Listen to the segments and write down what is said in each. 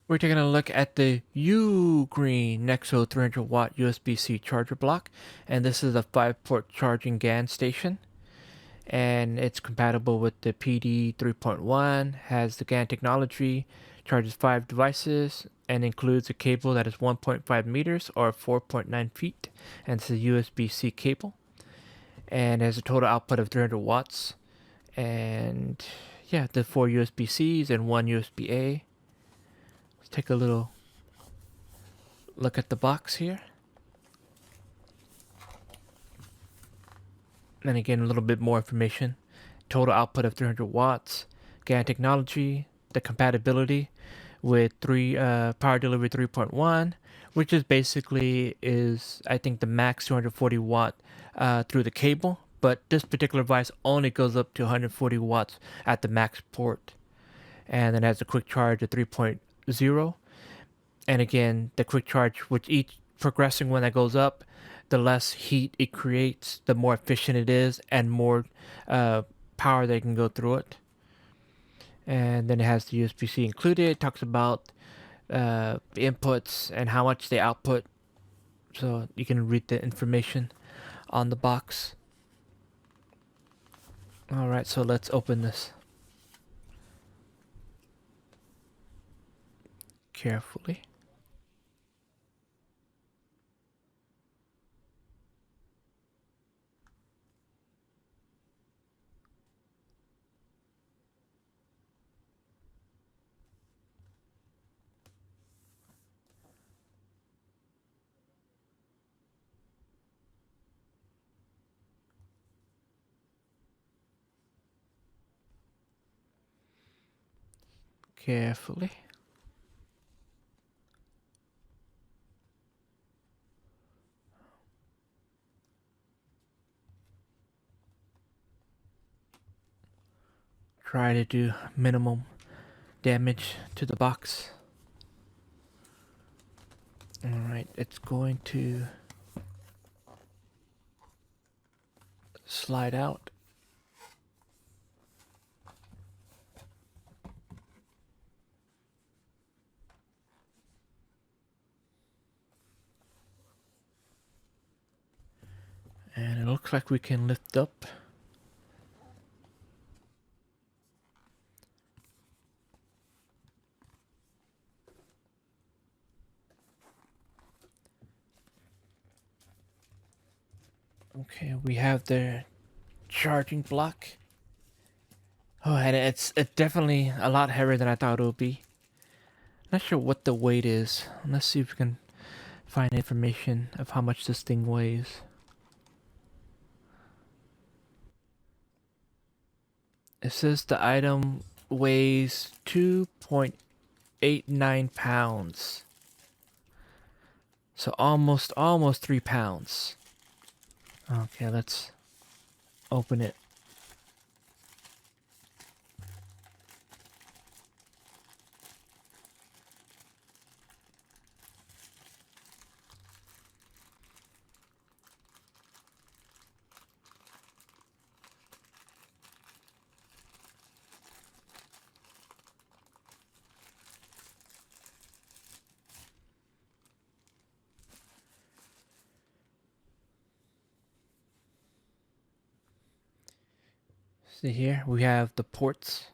We're taking a look at the UGREEN Nexode 300W USB-C charger block, and this is a 5-port charging GAN station, and it's compatible with the PD 3.1, has the GAN technology, charges 5 devices, and includes a cable that is 1.5 meters or 4.9 feet, and it's a USB-C cable, and has a total output of 300 watts, and yeah, the 4 USB-Cs and 1 USB-A. Take a little look at the box here. And again, a little bit more information. Total output of 300 watts, GAN technology, the compatibility with powerdelivery 3.1, which is basically I think the max 240 watt through the cable, but this particular device only goes up to 140 watts at the max port. And then has a quick charge of 3.0. And again, the quick charge, with each progressing one that goes up, the less heat it creates, the more efficient it is, and more power that can go through it. And then it has the USB-C included. It talks about the inputs and how much they output. So you can read the information on the box. Alright, so let's open this carefully. Carefully. Try to do minimum damage to the box. Alright, it's going to slide out. And it looks like we can lift up. Okay, we have the charging block. Oh, and it's definitely a lot heavier than I thought it would be. Not sure what the weight is. Let's see if we can find information of how much this thing weighs. It says the item weighs 2.89 pounds. So almost 3 pounds. Okay, let's open it. See here, we have the ports.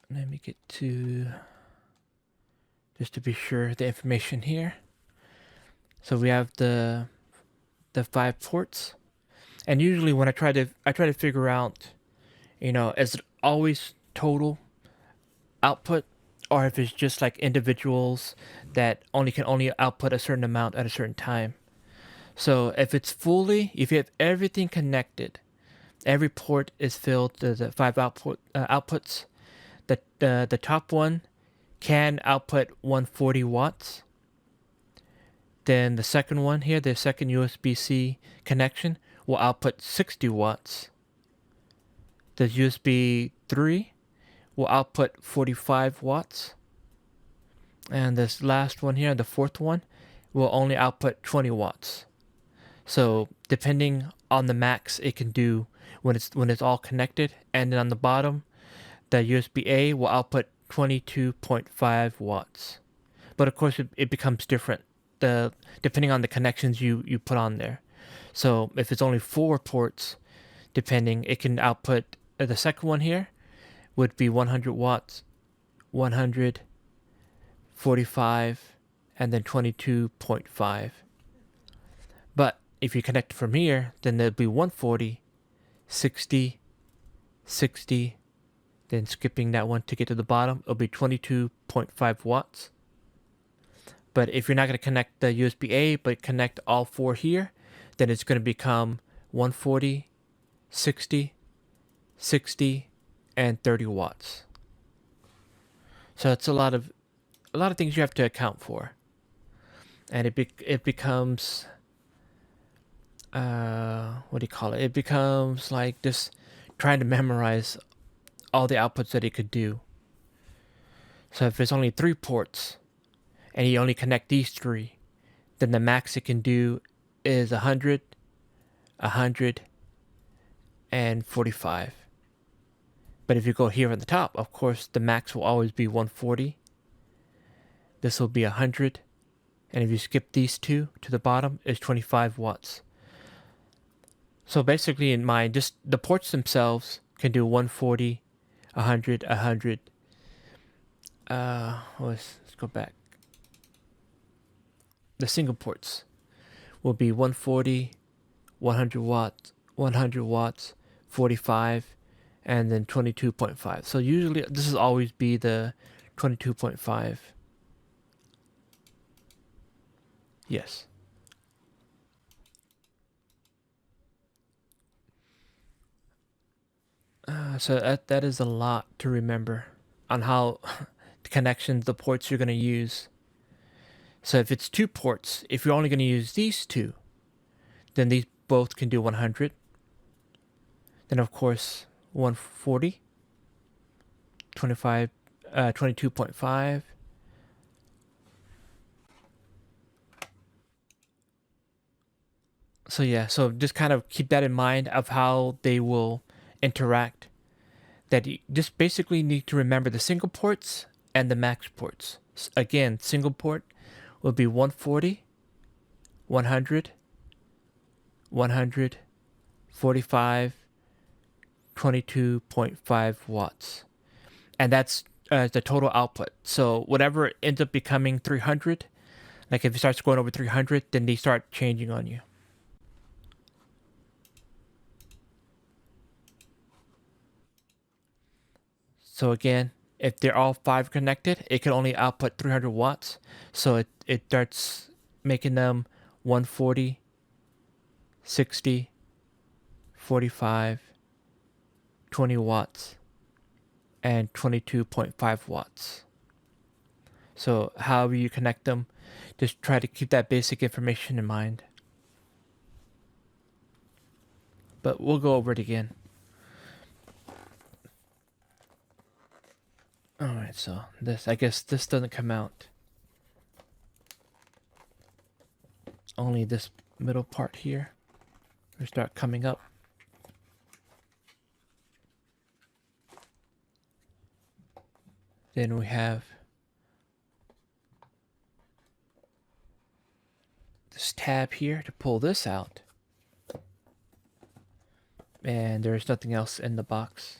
Let me get to, just to be sure, the information here. So we have the 5 ports, and usually when I try to figure out, you know, is it always total output, or if it's just like individuals that can only output a certain amount at a certain time. So if you have everything connected, every port is filled to the 5 outputs. The top one can output 140 watts. Then the second one here, the second USB-C connection, will output 60 watts. The USB 3 will output 45 watts. And this last one here, the fourth one, will only output 20 watts. So depending on the max it can do when it's all connected. And then on the bottom, the USB-A will output 22.5 watts. But of course it becomes different depending on the connections you put on there. So if it's only 4 ports, depending, it can output the second one here would be 100 watts, 100, 45, and then 22.5. But if you connect from here, then there'll be 140, 60, 60, then skipping that one to get to the bottom, it'll be 22.5 watts. But if you're not going to connect the USB-A, but connect all 4 here, then it's going to become 140, 60, 60, and 30 watts. So it's a lot of things you have to account for, and it becomes what do you call it? It becomes like just trying to memorize all the outputs that it could do. So if there's only 3 ports, and you only connect these 3, then the max it can do is 100, 100, and 45. But if you go here on the top, of course, the max will always be 140. This will be 100. And if you skip these 2 to the bottom, it's 25 watts. So basically in mind, just the ports themselves can do 140, 100, 100. Let's go back. The single ports will be 140, 100 watts, 100 watts, 45, and then 22.5. So usually this will always be the 22.5. Yes. So that is a lot to remember on how the connections, the ports you're going to use. So if it's 2 ports, if you're only going to use these 2, then these both can do 100. Then of course 140, 25, 22.5. So yeah, so just kind of keep that in mind of how they will interact. That you just basically need to remember the single ports and the max ports. Again, single port will be 140, 100, 100, 45, 22.5 watts. And that's the total output. So whatever ends up becoming 300, like if it starts going over 300, then they start changing on you. So again, if they're all 5 connected, it can only output 300 watts. So it starts making them 140, 60, 45, 20 watts, and 22.5 watts. So however you connect them, just try to keep that basic information in mind. But we'll go over it again. Alright, so I guess this doesn't come out. Only this middle part here will start coming up. Then we have this tab here to pull this out. And there's nothing else in the box.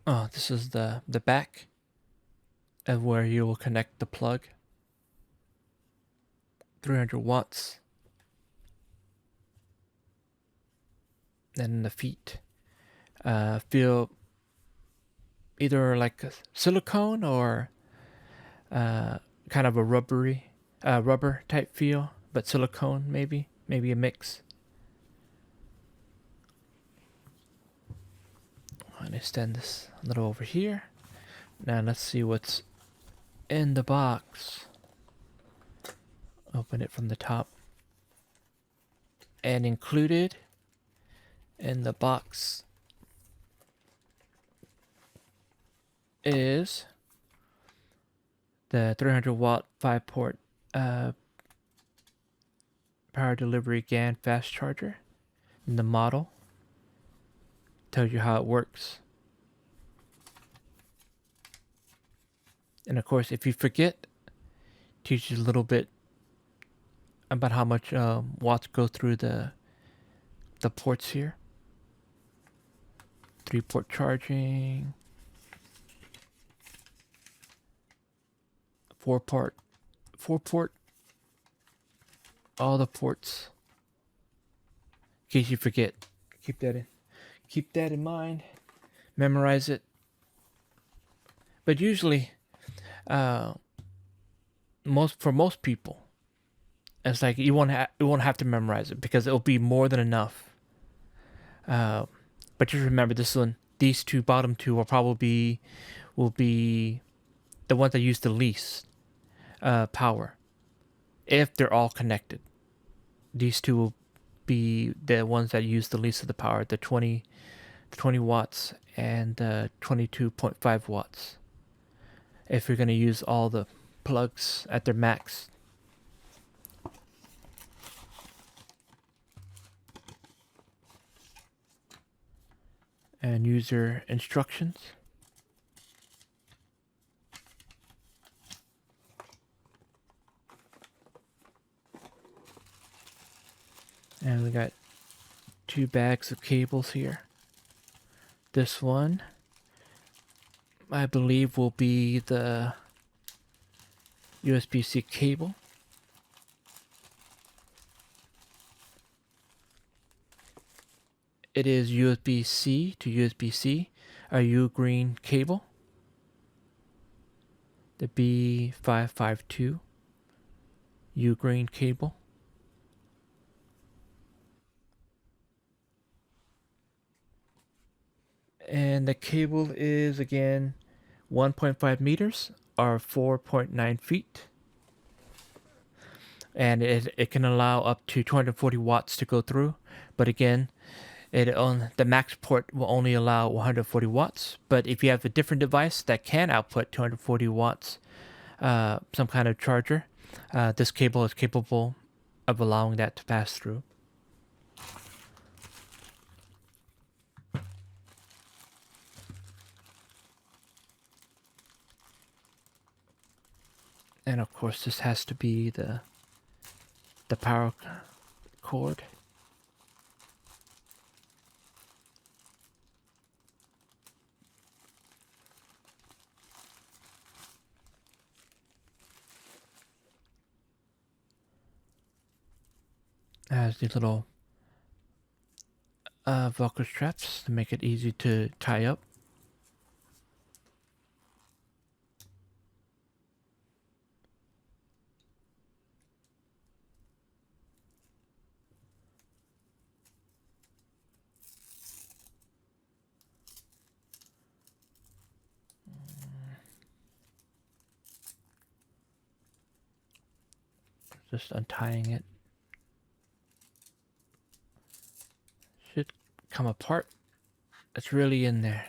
Oh, this is the back of where you will connect the plug. 300 watts. And the feet feel either like a silicone or kind of a rubber type feel, but silicone maybe a mix. I'm gonna extend this a little over here. Now let's see what's in the box. Open it from the top. And included in the box is the 300 watt 5-port power power delivery GAN fast charger. And the model tells you how it works. And of course, if you forget, teaches a little bit about how much watts go through the ports here. 3-port charging, 4-port, all the ports. In case you forget, keep that in mind. Memorize it. But usually, for most people, it's like you won't have to memorize it because it'll be more than enough. But just remember these bottom two will be the ones that use the least power if they're all connected. These two will be the ones that use the least of the power, the 20 watts and 22.5 watts. If you're going to use all the plugs at their max. And user instructions. And we got 2 bags of cables here. This one, I believe, will be the USB-C cable. It is USB-C to USB-C, a UGREEN cable. The B552 UGREEN cable. And the cable is, again, 1.5 meters or 4.9 feet. And it can allow up to 240 watts to go through. But again, the max port will only allow 140 watts. But if you have a different device that can output 240 watts, some kind of charger, this cable is capable of allowing that to pass through. And of course, this has to be the power cord. Has these little Velcro straps to make it easy to tie up. Just untying it. Should come apart. It's really in there.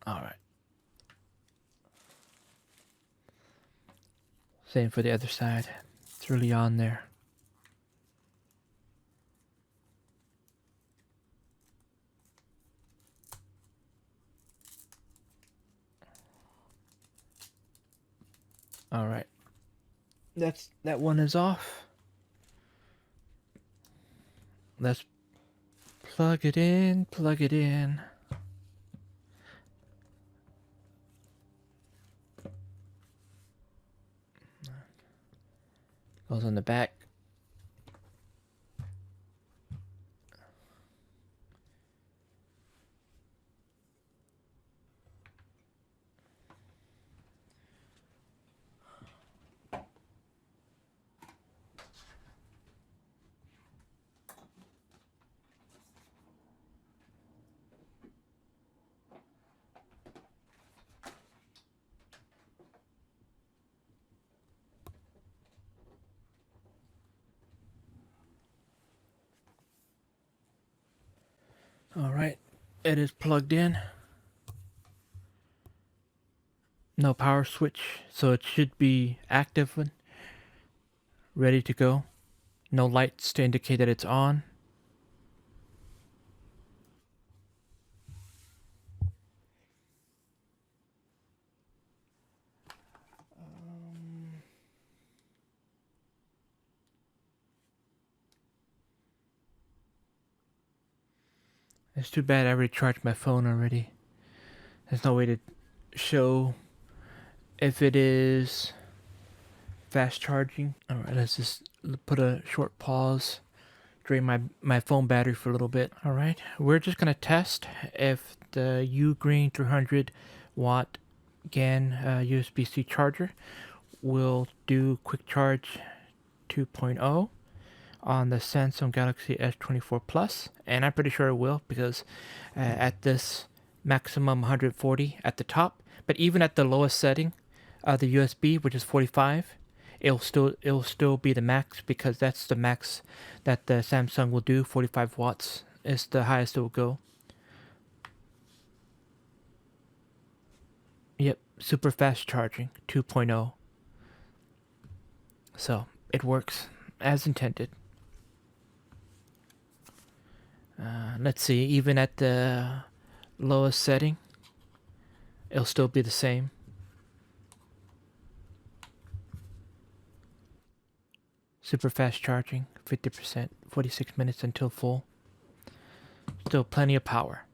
All right. Same for the other side. It's really on there. All right. That one is off. Let's plug it in. Goes on the back. All right, it is plugged in. No power switch, so it should be active ready to go. No lights to indicate that it's on. It's too bad I recharged my phone already. There's no way to show if it is fast charging. Alright, let's just put a short pause. Drain my phone battery for a little bit. Alright, we're just going to test if the UGREEN 300W GAN USB-C charger will do quick charge 2.0 on the Samsung Galaxy S24 Plus, and I'm pretty sure it will because at this maximum 140 at the top, but even at the lowest setting, the USB, which is 45, it'll still be the max because that's the max that the Samsung will do. 45 watts is the highest it will go. Yep, super fast charging 2.0. So it works as intended. Let's see, even at the lowest setting, it'll still be the same. Super fast charging, 50%, 46 minutes until full. Still plenty of power.